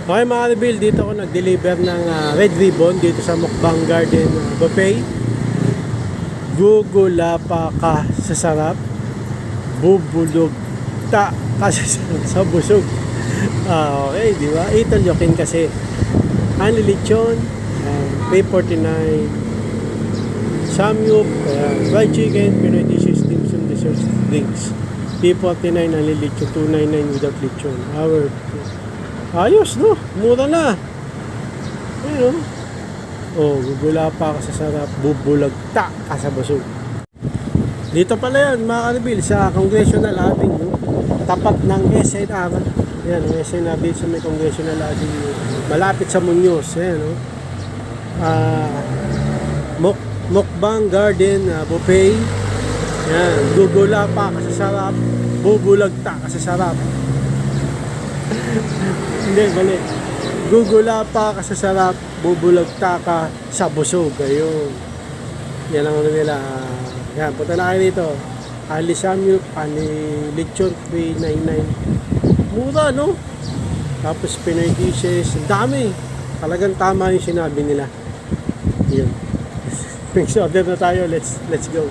Okay mga Reveal, dito ako nag-deliver ng Red Ribbon dito sa Mukbang Garden Buffet. Gugulapa ka sa sarap, bubulog ta ka sa busog. Okay, di ba? Ito jokin kasi. Honey lechon, 349. Samyup, fried chicken, Pinoy dishes, dim sum, desserts, drinks. 349 honey lechon, 299 without lechon. Ayos, no? Mura na. Ayun, gugula pa ka sa sarap, bubulagta ka sa busog. Dito pala yan, mga Reveal, sa Congressional Avenue, tapat ng SNR. Yan, ang SNR dito sa may Congressional Avenue, malapit sa Muñoz. Ayan, no? Mukbang Garden Buffet. Yan, gugula pa ka sa sarap, bubulagta ka sa sarap. Hindi, mali. Gugula pa ka sa sarap, bubulagta ka sa busog. Ayun. Yan ang ano nila. Yan, punta na kayo dito. Ali Samyup, Ali Lechon, 399. Mura, no? Tapos Pinoy dishes. Ang dami. Talagang tama yung sinabi nila. Yun. Next order na tayo. Let's go.